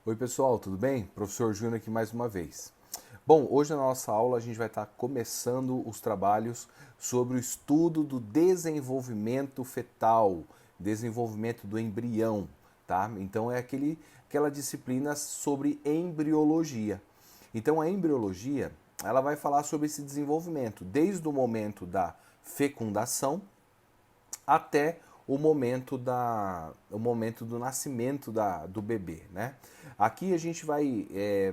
Oi pessoal, tudo bem? Professor Júnior aqui mais uma vez. Bom, hoje na nossa aula a gente vai estar começando os trabalhos sobre o estudo do desenvolvimento fetal, desenvolvimento do embrião, tá? Então é aquela disciplina sobre embriologia. Então a embriologia, ela vai falar sobre esse desenvolvimento, desde o momento da fecundação até o momento do nascimento do bebê, né? Aqui a gente vai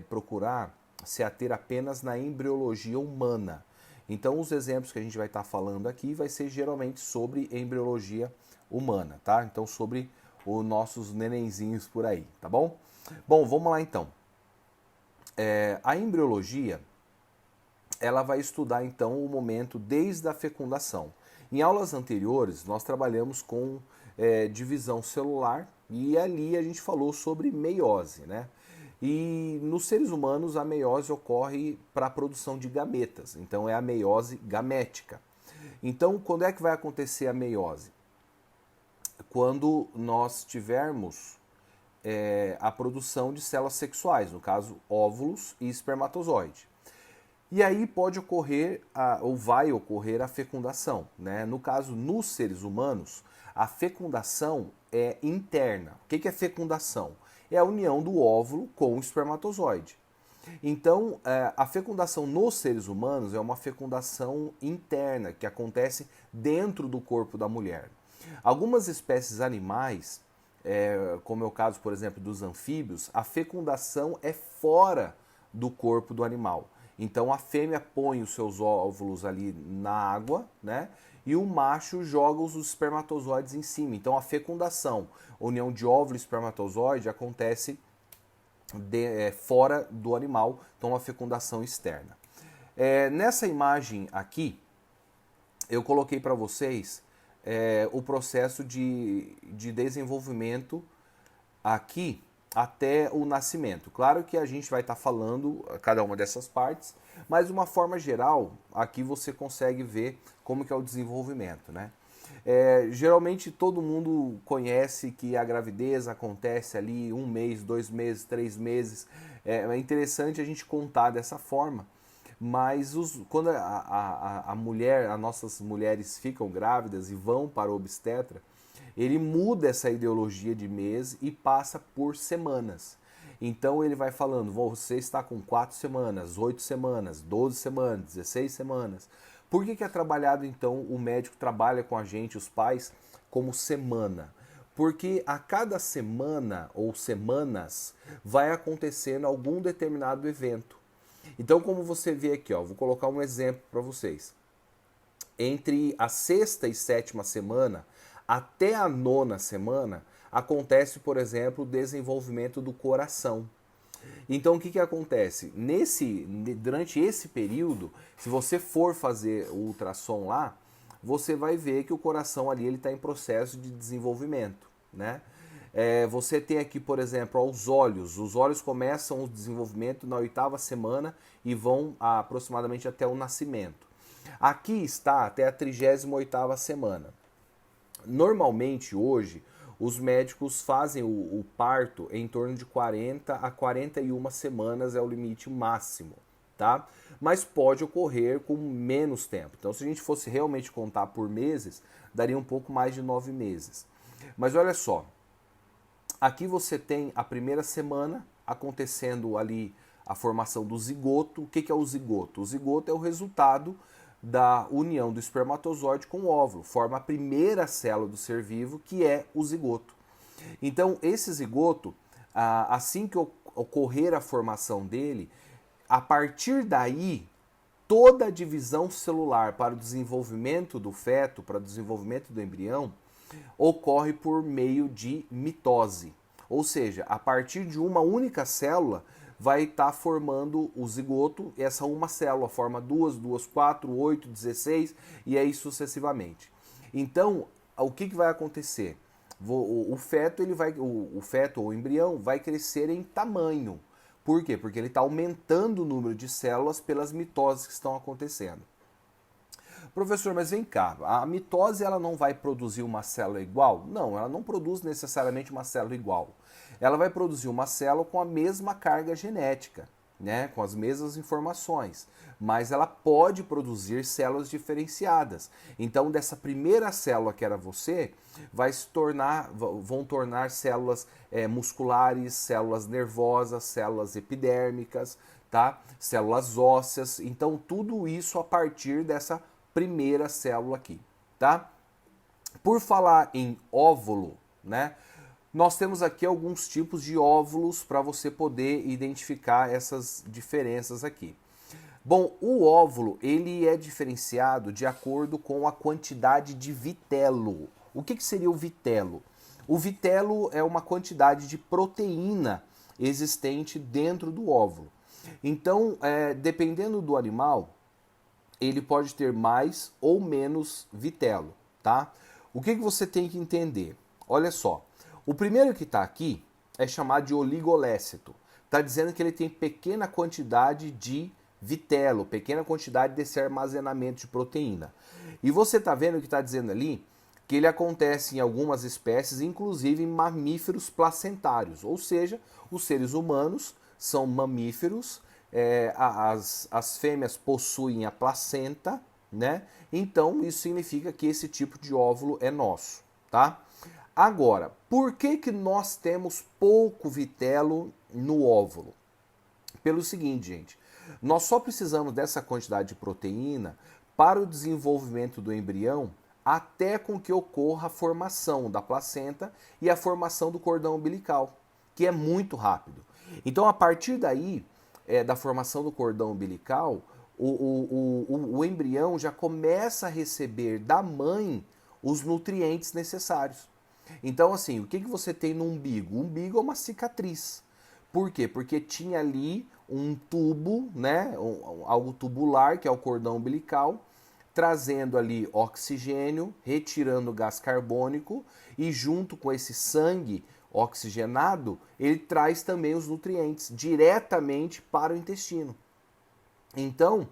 procurar se ater apenas na embriologia humana. Então os exemplos que a gente vai estar falando aqui vai ser geralmente sobre embriologia humana, tá? Então sobre os nossos nenenzinhos por aí, tá bom? Bom, vamos lá então. A embriologia ela vai estudar então o momento desde a fecundação. Em aulas anteriores, nós trabalhamos com divisão celular e ali a gente falou sobre meiose, né? E nos seres humanos a meiose ocorre para a produção de gametas, então é a meiose gamética. Então, quando é que vai acontecer a meiose? Quando nós tivermos a produção de células sexuais, no caso óvulos e espermatozoide. E aí pode ocorrer, ou vai ocorrer a fecundação. Né? No caso, nos seres humanos, a fecundação é interna. O que é fecundação? É a união do óvulo com o espermatozoide. Então, a fecundação nos seres humanos é uma fecundação interna, que acontece dentro do corpo da mulher. Algumas espécies animais, como é o caso, por exemplo, dos anfíbios, a fecundação é fora do corpo do animal. Então a fêmea põe os seus óvulos ali na água, né? E o macho joga os espermatozoides em cima. Então a fecundação, a união de óvulo e espermatozoide acontece fora do animal, então a fecundação externa. Nessa imagem aqui, eu coloquei para vocês o processo de desenvolvimento aqui até o nascimento. Claro que a gente vai estar falando cada uma dessas partes, mas de uma forma geral, aqui você consegue ver como que é o desenvolvimento, né? Geralmente todo mundo conhece que a gravidez acontece ali 1 mês, 2 meses, 3 meses. É interessante a gente contar dessa forma. Mas quando a mulher, as nossas mulheres ficam grávidas e vão para o obstetra, ele muda essa ideologia de mês e passa por semanas. Então ele vai falando, você está com 4 semanas, 8 semanas, 12 semanas, 16 semanas. Por que é trabalhado então, o médico trabalha com a gente, os pais, como semana? Porque a cada semana ou semanas vai acontecendo algum determinado evento. Então, como você vê aqui, ó, vou colocar um exemplo para vocês. Entre a sexta e sétima semana até a nona semana acontece, por exemplo, o desenvolvimento do coração. Então o que acontece? Durante esse período, se você for fazer o ultrassom lá, você vai ver que o coração ali está em processo de desenvolvimento, né? Você tem aqui, por exemplo, os olhos começam o desenvolvimento na 8ª semana e vão aproximadamente até o nascimento. Aqui está até a 38ª semana. Normalmente hoje os médicos fazem o parto em torno de 40 a 41 semanas é o limite máximo, tá? Mas pode ocorrer com menos tempo. Então, se a gente fosse realmente contar por meses, daria um pouco mais de 9 meses. Mas olha só, aqui você tem a primeira semana acontecendo ali a formação do zigoto. O que é o zigoto? O zigoto é o resultado da união do espermatozoide com o óvulo, forma a primeira célula do ser vivo, que é o zigoto. Então, esse zigoto, assim que ocorrer a formação dele, a partir daí, toda a divisão celular para o desenvolvimento do feto, para o desenvolvimento do embrião, ocorre por meio de mitose. Ou seja, a partir de uma única célula vai estar formando o zigoto, essa uma célula forma 2, 2, 4, 8, 16 e aí sucessivamente. Então, o que vai acontecer? O feto, o feto ou o embrião vai crescer em tamanho. Por quê? Porque ele está aumentando o número de células pelas mitoses que estão acontecendo. Professor, mas vem cá, a mitose ela não vai produzir uma célula igual? Não, ela não produz necessariamente uma célula igual. Ela vai produzir uma célula com a mesma carga genética, né, com as mesmas informações, mas ela pode produzir células diferenciadas. Então, dessa primeira célula que era você, vão tornar células musculares, células nervosas, células epidérmicas, tá? Células ósseas. Então, tudo isso a partir dessa primeira célula aqui, tá? Por falar em óvulo, né? Nós temos aqui alguns tipos de óvulos para você poder identificar essas diferenças aqui. Bom, o óvulo ele é diferenciado de acordo com a quantidade de vitelo. O que seria o vitelo? O vitelo é uma quantidade de proteína existente dentro do óvulo. Então, dependendo do animal, ele pode ter mais ou menos vitelo, tá? O que você tem que entender? Olha só. O primeiro que está aqui é chamado de oligolécito. Está dizendo que ele tem pequena quantidade de vitelo, pequena quantidade desse armazenamento de proteína. E você está vendo que está dizendo ali que ele acontece em algumas espécies, inclusive em mamíferos placentários. Ou seja, os seres humanos são mamíferos, as fêmeas possuem a placenta, né? Então isso significa que esse tipo de óvulo é nosso, tá? Agora, por que nós temos pouco vitelo no óvulo? Pelo seguinte, gente, nós só precisamos dessa quantidade de proteína para o desenvolvimento do embrião até com que ocorra a formação da placenta e a formação do cordão umbilical, que é muito rápido. Então, a partir daí, da formação do cordão umbilical, o embrião já começa a receber da mãe os nutrientes necessários. Então, assim, o que você tem no umbigo? O umbigo é uma cicatriz. Por quê? Porque tinha ali um tubo, né, algo tubular, que é o cordão umbilical, trazendo ali oxigênio, retirando gás carbônico e junto com esse sangue oxigenado, ele traz também os nutrientes diretamente para o intestino. Então,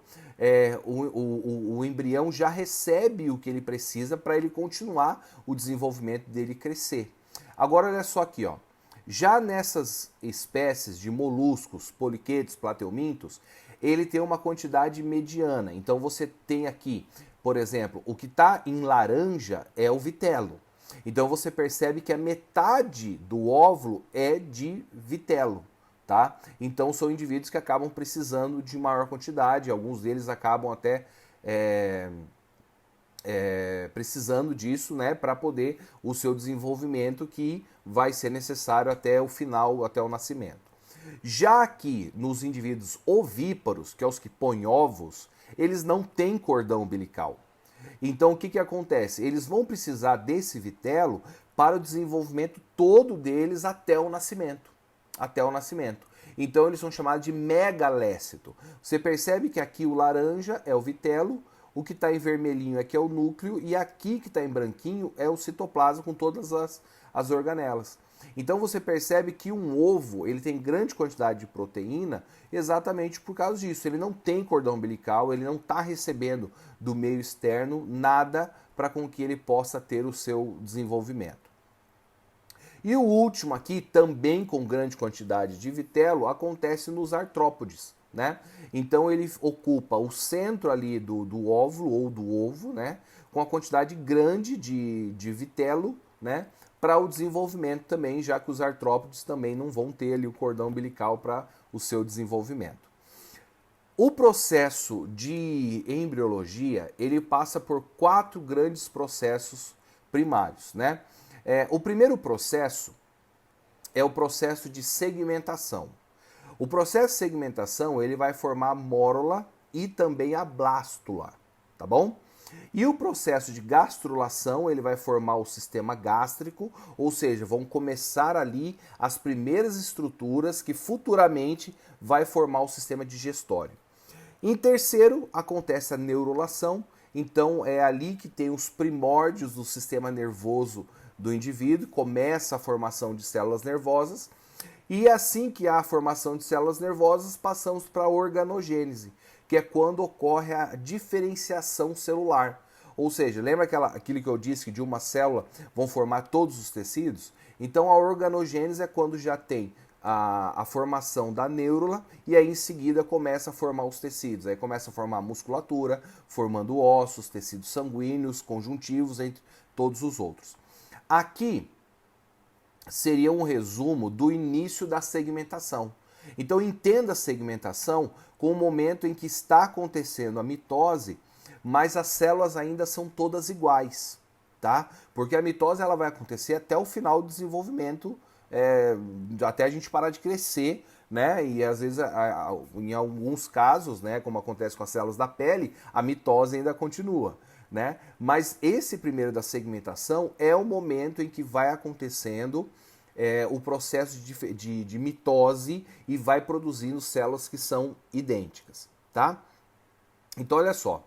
o embrião já recebe o que ele precisa para ele continuar o desenvolvimento dele crescer. Agora, olha só aqui, ó. Já nessas espécies de moluscos, poliquetos, plateumintos, ele tem uma quantidade mediana. Então, você tem aqui, por exemplo, o que está em laranja é o vitelo. Então, você percebe que a metade do óvulo é de vitelo. Tá? Então são indivíduos que acabam precisando de maior quantidade, alguns deles acabam até precisando disso, né, para poder o seu desenvolvimento que vai ser necessário até o final, até o nascimento. Já que nos indivíduos ovíparos, que é os que põem ovos, eles não têm cordão umbilical. Então o que acontece? Eles vão precisar desse vitelo para o desenvolvimento todo deles até o nascimento. Então eles são chamados de megalécito. Você percebe que aqui o laranja é o vitelo, o que está em vermelhinho aqui é o núcleo e aqui que está em branquinho é o citoplasma com todas as organelas. Então você percebe que um ovo ele tem grande quantidade de proteína exatamente por causa disso. Ele não tem cordão umbilical, ele não está recebendo do meio externo nada para com que ele possa ter o seu desenvolvimento. E o último aqui, também com grande quantidade de vitelo, acontece nos artrópodes, né? Então ele ocupa o centro ali do óvulo ou do ovo, né? Com a quantidade grande de vitelo, né? Para o desenvolvimento também, já que os artrópodes também não vão ter ali o cordão umbilical para o seu desenvolvimento. O processo de embriologia, ele passa por 4 grandes processos primários, né? O primeiro processo é o processo de segmentação. O processo de segmentação ele vai formar a mórula e também a blástula, tá bom? E o processo de gastrulação ele vai formar o sistema gástrico, ou seja, vão começar ali as primeiras estruturas que futuramente vai formar o sistema digestório. Em terceiro, acontece a neurulação, então é ali que tem os primórdios do sistema nervoso do indivíduo, começa a formação de células nervosas, e assim que há a formação de células nervosas, passamos para a organogênese, que é quando ocorre a diferenciação celular. Ou seja, lembra aquilo que eu disse que de uma célula vão formar todos os tecidos? Então a organogênese é quando já tem a formação da neurula e aí em seguida começa a formar os tecidos. Aí começa a formar a musculatura, formando ossos, tecidos sanguíneos, conjuntivos, entre todos os outros. Aqui seria um resumo do início da segmentação. Então entenda a segmentação como o momento em que está acontecendo a mitose, mas as células ainda são todas iguais, tá? Porque a mitose ela vai acontecer até o final do desenvolvimento, até a gente parar de crescer, né? E às vezes, em alguns casos, né, como acontece com as células da pele, a mitose ainda continua, né? Mas esse primeiro da segmentação é o momento em que vai acontecendo o processo de mitose e vai produzindo células que são idênticas, tá? Então olha só,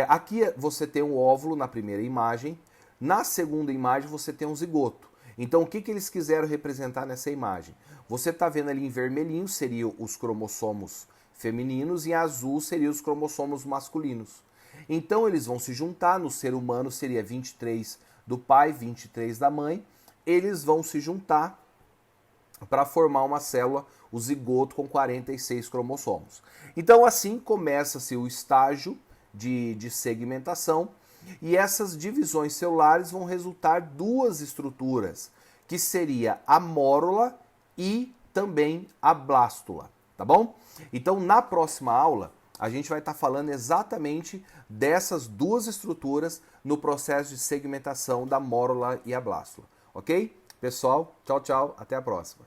aqui você tem um óvulo na primeira imagem, na segunda imagem você tem um zigoto. Então o que eles quiseram representar nessa imagem? Você está vendo ali em vermelhinho seriam os cromossomos femininos e em azul seriam os cromossomos masculinos. Então eles vão se juntar, no ser humano seria 23 do pai, 23 da mãe, eles vão se juntar para formar uma célula, o zigoto, com 46 cromossomos. Então assim começa-se o estágio de segmentação e essas divisões celulares vão resultar duas estruturas, que seria a mórula e também a blástula, tá bom? Então na próxima aula a gente vai estar falando exatamente dessas duas estruturas no processo de segmentação da mórula e a blástula, ok? Pessoal, tchau, tchau, até a próxima.